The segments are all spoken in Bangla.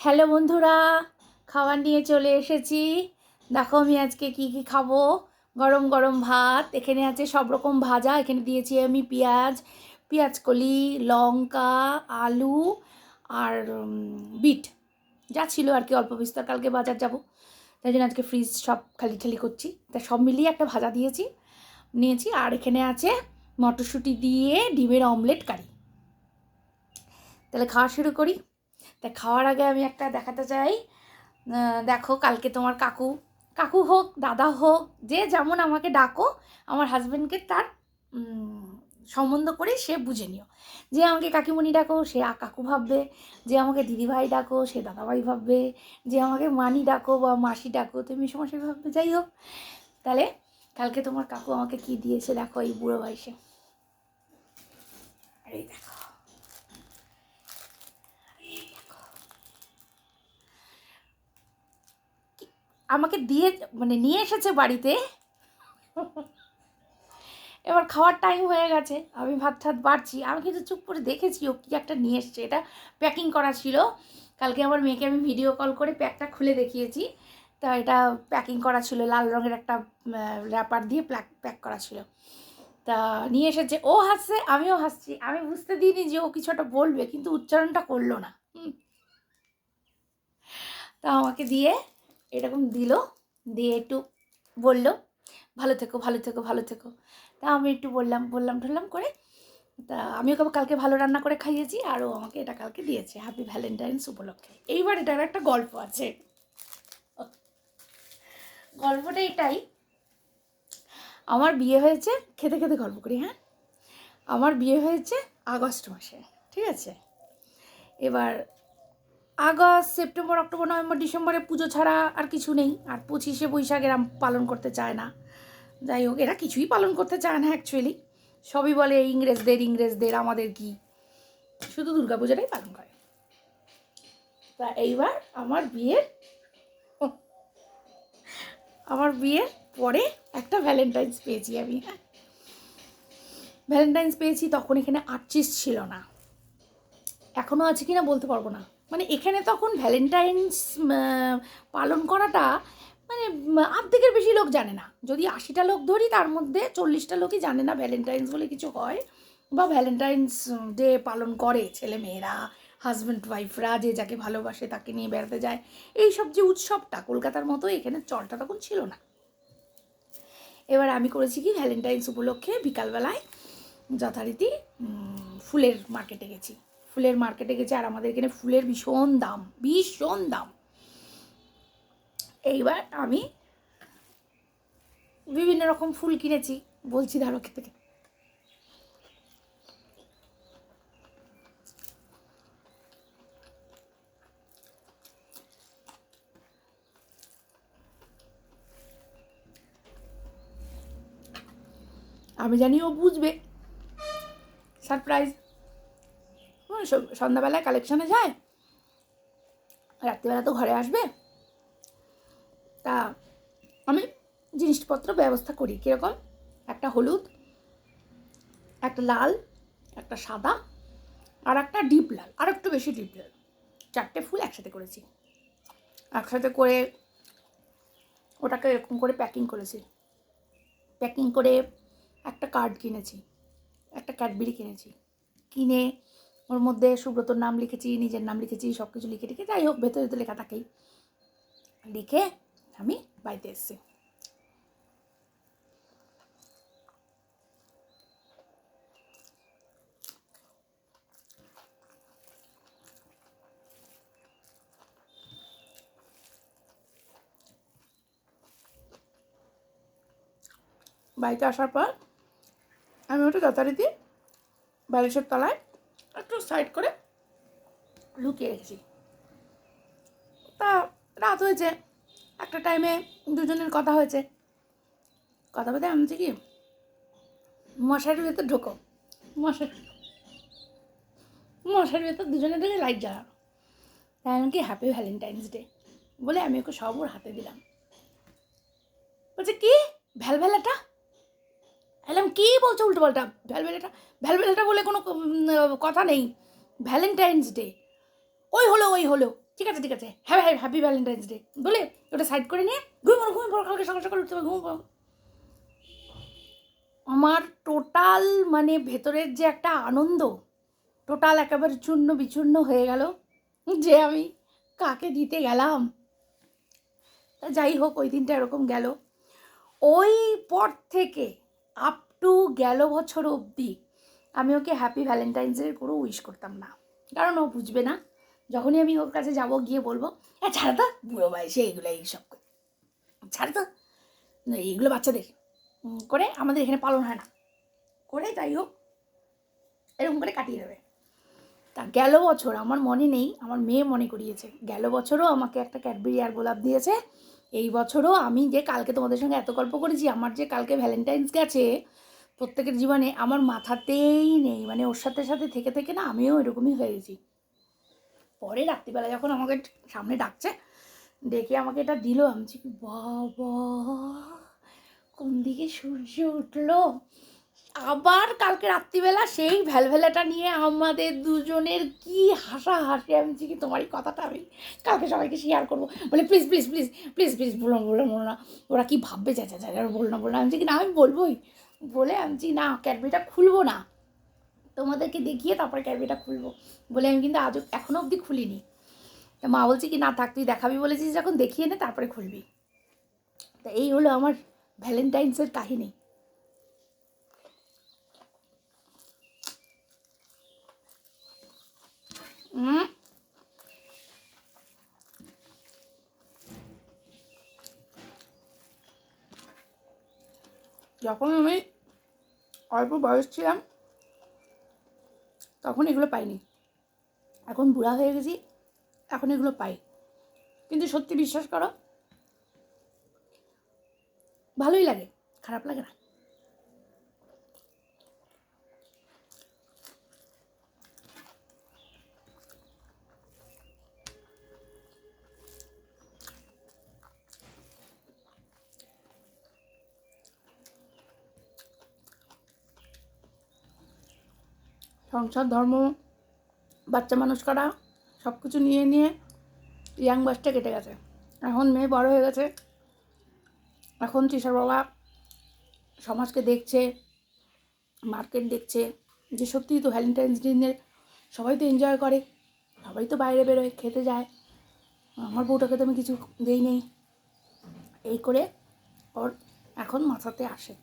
হ্যালো বন্ধুরা, খাবার নিয়ে চলে এসেছি। দেখো আমি আজকে কি কি খাবো। গরম গরম ভাত, এখানে আছে সব রকম ভাজা, এখানে দিয়েছি আমি পেঁয়াজকলি, লঙ্কা, আলু আর বিট যা ছিল আর কি, অল্প বিস্তর। কালকে বাজার যাব, তাই জন্য আজকে ফ্রিজ সব খালি খালি করছি, তা সব মিলিয়ে একটা ভাজা নিয়েছি। আর এখানে আছে মটরশুঁটি দিয়ে ডিমের অমলেট কারি। তাহলে খাওয়া শুরু করি। তা খাওয়ার আগে আমি একটা দেখাতে চাই। দেখো, কালকে তোমার কাকু হোক, দাদা হোক, যে যেমন আমাকে ডাকো, আমার হাজব্যান্ডকে তার সম্বন্ধ করে সে বুঝে নিও। যে আমাকে কাকিমণি ডাকো সে কাকু ভাববে, যে আমাকে দিদিভাই ডাকো সে দাদাভাই ভাববে, যে আমাকে মানি ডাকো বা মাসি ডাকো তুমি সমস্যা ভাববে। যাই হোক, তাহলে কালকে তোমার কাকু আমাকে কি দিয়েছে দেখো, এই বুড়ো বয়সে। আর এই দেখো, আমাকে দিয়ে মানে নিয়ে এসেছে বাড়িতে। এবার খাওয়ার টাইম হয়ে গেছে, আমি ভাত ঠাত বাড়ছি, আমি কিন্তু চুপ করে দেখেছি ও কী একটা নিয়ে এসছে। এটা প্যাকিং করা ছিল। কালকে আমার মেয়েকে আমি ভিডিও কল করে প্যাকটা খুলে দেখিয়েছি। তা এটা প্যাকিং করা ছিল, লাল রঙের একটা র্যাপার দিয়ে প্যাক করা ছিল। তা নিয়ে এসেছে, ও হাসছে আমিও হাসছি। আমি বুঝতে দিইনি যে ও কিছু একটা বলবে, কিন্তু উচ্চারণটা করলো না। তা আমাকে দিয়ে এরকম দিল, দিয়ে একটু বলল ভালো থেকো ভালো থেকো ভালো থেকো। তা আমি একটু বললাম করে। তা আমিও কালকে ভালো রান্না করে খাইয়েছি, আর ও আমাকে এটা কালকে দিয়েছে হ্যাপি ভ্যালেন্টাইন্স উপলক্ষে। এইবার এটার একটা গল্প আছে। গল্পটা এটাই, আমার বিয়ে হয়েছে, খেতে খেতে গল্প করি, হ্যাঁ। আমার বিয়ে হয়েছে আগস্ট মাসে, ঠিক আছে। এবার আগস্ট, সেপ্টেম্বর, অক্টোবর, নভেম্বর, ডিসেম্বরে পুজো ছাড়া আর কিছু নেই। আর 25শে বৈশাখ এরা পালন করতে চায় না। যাই হোক, এরা কিছুই পালন করতে চায় না অ্যাকচুয়ালি। সবই বলে ইংরেজদের, আমাদের কি, শুধু দুর্গাপূজাটাই পালন করে। তা এইবার আমার বিয়ের পরে একটা ভ্যালেন্টাইন্স পেয়েছি আমি, হ্যাঁ। ভ্যালেন্টাইন্স পেয়েছি, তখন এখানে আর্চিস ছিল না, এখনও আছে কিনা বলতে পারবো না। মানে এখানে তখন ভ্যালেন্টাইন্স পালন করাটা মানে অর্ধেকের বেশি লোক জানে না। যদি 80টা লোক ধরি, তার মধ্যে 40টা লোকই জানে না ভ্যালেন্টাইন্স বলে কিছু হয়, বা ভ্যালেন্টাইন্স ডে পালন করে ছেলে মেয়েরা, হাজব্যান্ড ওয়াইফরা, যে যাকে ভালোবাসে তাকে নিয়ে বেড়াতে যায়। এইসব যে উৎসবটা, কলকাতার মতো এখানে চলটা তখন ছিল না। এবার আমি করেছি কি, ভ্যালেন্টাইন্স উপলক্ষে বিকালবেলায় যথারীতি ফুলের মার্কেটে গেছি। আর আমাদের এখানে ফুলের ভীষণ দাম। এইবার আমি বিভিন্ন রকম ফুল কিনেছি, বলছি ধরো থেকে। আমি জানি ও বুঝবে, সারপ্রাইজ। সন্ধ্যাবেলায় কালেকশানে যায়, রাত্রিবেলা তো ঘরে আসবে। তা আমি জিনিসপত্র ব্যবস্থা করি কীরকম, একটা হলুদ, একটা লাল, একটা সাদা, আর একটা ডিপ লাল, আর একটু বেশি ডিপ লাল, 4টে ফুল একসাথে করেছি। একসাথে করে ওটাকে এরকম করে প্যাকিং করেছি। প্যাকিং করে একটা কার্ড কিনেছি, একটা ক্যাডবেরি কিনেছি। কিনে ওর মধ্যে সুব্রতর নাম লিখেছি, নিজের নাম লিখেছি, সব কিছু লিখে রেখে, যাই হোক ভেতরে তো লেখা থাকেই, লিখে আমি বাড়িতে এসেছি। বাড়িতে আসার পর আমি ওটা যথারীতি বালিশের তলায় একটু সাইড করে লুকিয়ে রেখেছি। তা রাত হয়েছে, একটা টাইমে দুজনের কথা হয়েছে, কথা বলতে আমি কি মশারির ভেতর ঢোকো, মশারির ভেতর দুজনে ধরে লাইট জ্বালানো। তাই এমনকি হ্যাপি ভ্যালেন্টাইন্স ডে বলে আমি ওকে সব ওর হাতে দিলাম। বলছে কি ভ্যালভ্যালাটা? এলাম কী বলছো উল্টোপাল্টা? ভ্যালভ্যালাটা বলে কোনো কথা নেই, ভ্যালেন্টাইন্স ডে। ওই হলো ঠিক আছে ঠিক আছে, হ্যাঁ হ্যাঁ হ্যাপি ভ্যালেন্টাইন্স ডে বলে ওটা সাইড করে নিয়ে ঘুমিয়ে পড়ো, কালকে সকাল সকাল উঠতে হবে, ঘুমিয়ে পড়ো। আমার টোটাল মানে ভেতরের যে একটা আনন্দ টোটাল একেবারে চূর্ণ বিচূর্ণ হয়ে গেল যে আমি কাকে দিতে গেলাম। যাই হোক, ওই দিনটা এরকম গেল। ওই পর থেকে আপ টু গেল বছর অবধি আমি ওকে হ্যাপি ভ্যালেন্টাইন্সের কোনো উইশ করতাম না, কারণ ও বুঝবে না। যখনই আমি ওর কাছে যাবো গিয়ে বলবো হ্যাঁ ছাড়া তো বুড়ো বয়সে এইগুলো এইসব ছাড়া তো, এইগুলো বাচ্চাদের করে আমাদের এখানে পালন হয় না করে, যাই হোক এরকম করে কাটিয়ে দেবে। তা গেল বছর আমার মনে নেই, আমার মেয়ে মনে করিয়েছে, গেল বছরও আমাকে একটা ক্যাডবেরি আর গোলাপ দিয়েছে। এই বছরও আমি যে কালকে তোমাদের সঙ্গে এত গল্প করেছি, আমার যে কালকে ভ্যালেন্টাইন্স গেছে প্রত্যেকের জীবনে আমার মাথাতেই নেই, মানে ওর সাথে সাথে থেকে থেকে না আমিও এরকমই হয়ে গেছি। পরে রাত্রিবেলা যখন আমাকে সামনে ডাকছে, ডেকে আমাকে এটা দিল, আমি বাবা কোন দিকে সূর্য উঠলো। আবার কালকে রাত্রিবেলা সেই ভ্যালভেলাটা নিয়ে আমাদের দুজনের কি হাসাহাসি, আমি কি তোমারই কথাটা আমি কালকে সবাইকে শেয়ার করবো, বলে please please please please please বলো বলো বলো না, ওরা কি ভাববে, যা যা যা বলো না বলো না, আমি কি না আমি বলবোই বলে, আমি না ক্যাডবেরিটা খুলবো না, তোমাদেরকে দেখিয়ে তারপরে ক্যাডবেরিটা খুলবো বলে আমি কিন্তু আজও এখনও অবধি খুলিনি। তা মা বলছে কি না থাক, তুই দেখাবি বলেছিস যখন দেখিয়ে নে তারপরে খুলবি। তা এই হলো আমার ভ্যালেন্টাইন্সের কাহিনী। যখন আমি অল্প বয়স ছিলাম তখন এগুলো পাইনি, এখন বুড়া হয়ে গেছি এখন এগুলো পাই, কিন্তু সত্যি বিশ্বাস করো ভালোই লাগে, খারাপ লাগে না। সংসার ধর্ম বাচ্চা মানুষ করা সব কিছু নিয়ে নিয়ে ইয়াং বয়সটা কেটে গেছে, এখন মেয়ে বড় হয়ে গেছে, এখন টিচার বাবা সমাজকে দেখছে, মার্কেট দেখছে যে সত্যিই তো ভ্যালেন্টাইন্স দিনে সবাই তো এনজয় করে, সবাই তো বাইরে বেরোয় খেতে যায়, আমার বউটাকে তো আমি কিছু দেই নেই, এই করে ওর এখন মাথাতে আসে।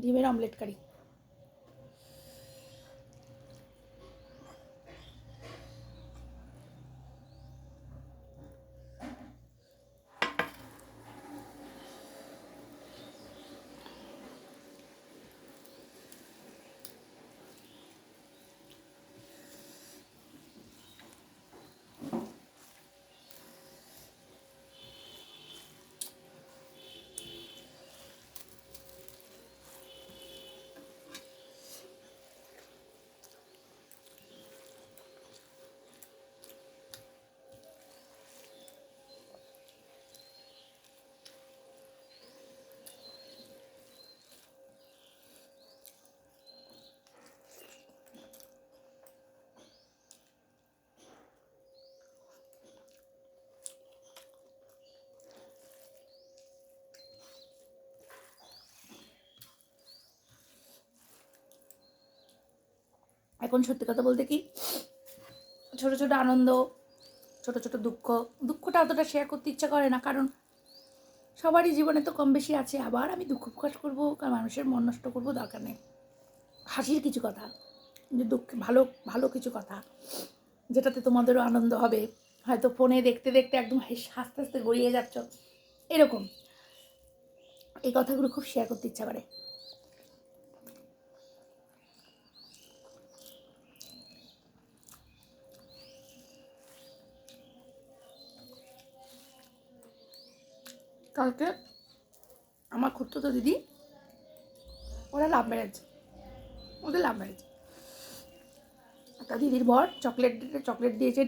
ডিমের অমলেট কারি। এখন সত্যি কথা বলতে কি, ছোট ছোট আনন্দ, ছোট ছোট দুঃখ, দুঃখটা অতটা শেয়ার করতে ইচ্ছা করে না, কারণ সবারই জীবনে তো কম বেশি আছে। আবার আমি দুঃখ প্রকাশ করবো, কারণ মানুষের মন নষ্ট করবো, দরকার নেই। হাসির কিছু কথা, যে দুঃখ ভালো ভালো কিছু কথা, যেটাতে তোমাদেরও আনন্দ হবে। হয়তো ফোনে দেখতে দেখতে একদম হাসতে হাসতে গড়িয়ে যাচ্ছ, এরকম এই কথাগুলো খুব শেয়ার করতে ইচ্ছা করে। কালকে আমার খুড়তুতো দিদি, ওরা লাভ ম্যারেজ, ওদের লাভ ম্যারেজ। একটা দিদির বর চকলেট দিয়েছে,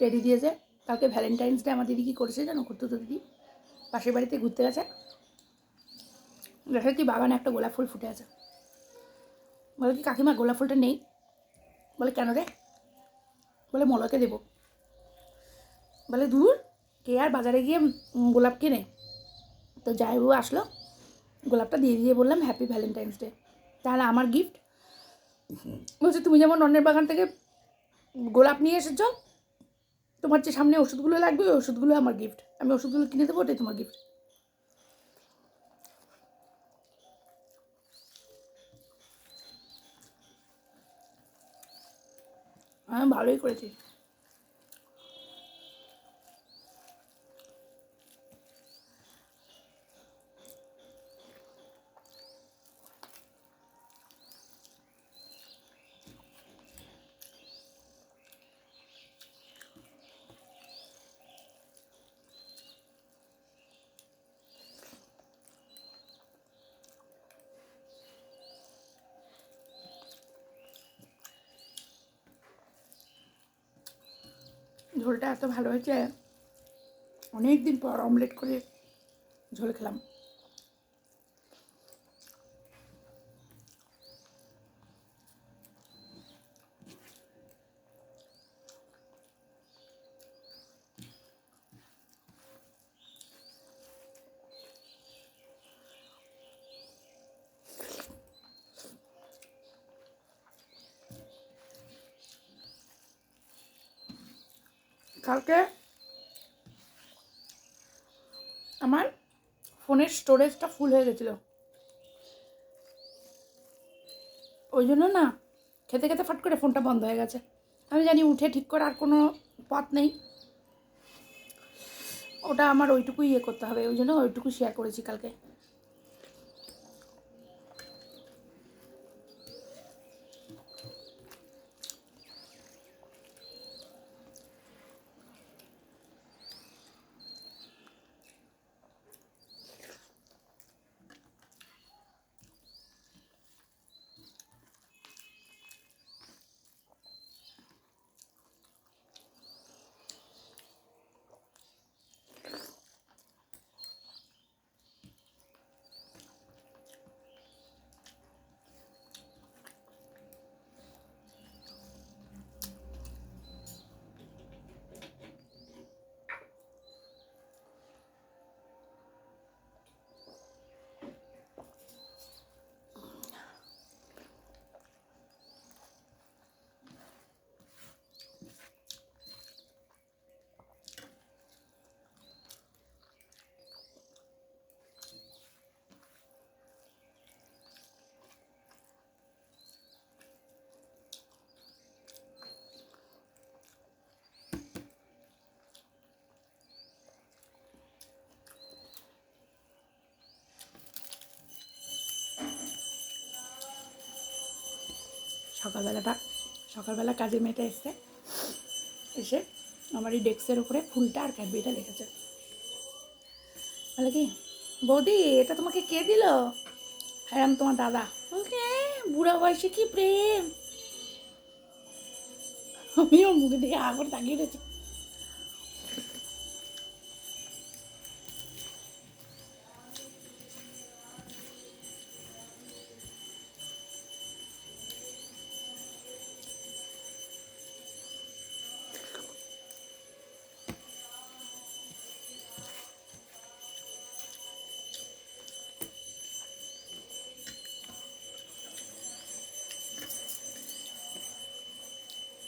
টেডি দিয়েছে। কালকে ভ্যালেন্টাইন্স ডে আমার দিদি কী করেছে জানো? খুড়তুতো দিদি পাশের বাড়িতে ঘুরতে গেছে, দেখে কি বাগানে একটা গোলাপ ফুল ফুটে আছে। বলে কি কাকিমা গোলাপ ফুলটা নেই? বলে কেন রে? বলে মলকে দেবো। বলে দূর, কে আর বাজারে গিয়ে গোলাপ কেনে? তো জামাইবাবু আসলো, গোলাপটা দিয়ে দিয়ে বললাম হ্যাপি ভ্যালেন্টাইন্স ডে, তাহলে আমার গিফট। বলছে তুমি যেমন অন্যের বাগান থেকে গোলাপ নিয়ে এসেছো, তোমার যে সামনে ওষুধগুলো লাগবে ওই ওষুধগুলো আমার গিফট, আমি ওষুধগুলো কিনে দেবো, ওটাই তোমার গিফট। আমি ভালোই করেছি। ঝোলটা এত ভালো হয়েছে, অনেক দিন পর অমলেট করে ঝোল খেলাম। কালকে আমার ফোনের স্টোরেজটা ফুল হয়ে গেছিলো, ওই জন্য না খেতে খেতে ফট করে ফোনটা বন্ধ হয়ে গেছে। আমি জানি উঠে ঠিক করার কোনো পথ নেই, ওটা আমার ওইটুকুই ইয়ে করতে হবে, ওই জন্য ওইটুকু শেয়ার করেছি কালকে। সকালবেলা কাজের মেয়েটা এসে আমার এই ডেস্কের উপরে ফুলটা আর ক্যাডবেরিটা রেখেছে। বলে কি বৌদি এটা তোমাকে কে দিল? হ্যাঁ আমি তোমার দাদা। বলছে বুড়া বয়সে কি প্রেম! আমি ওর মুখে দিকে আবার তাকিয়ে রয়েছি।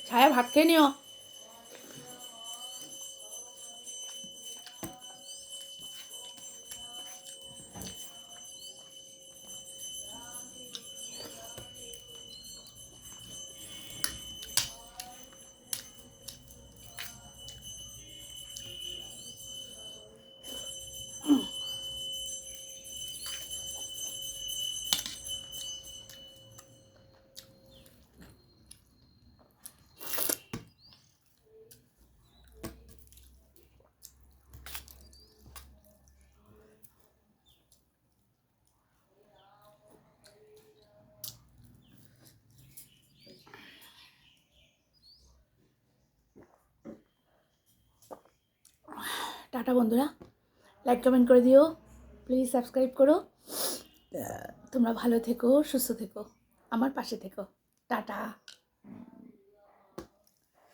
ছায়া ভাত খেয়ে নিও। টাটা বন্ধুরা, লাইক কমেন্ট করে দিও, প্লিজ সাবস্ক্রাইব করো। তোমরা ভালো থেকো, সুস্থ থেকো, আমার পাশে থেকো। টাটা।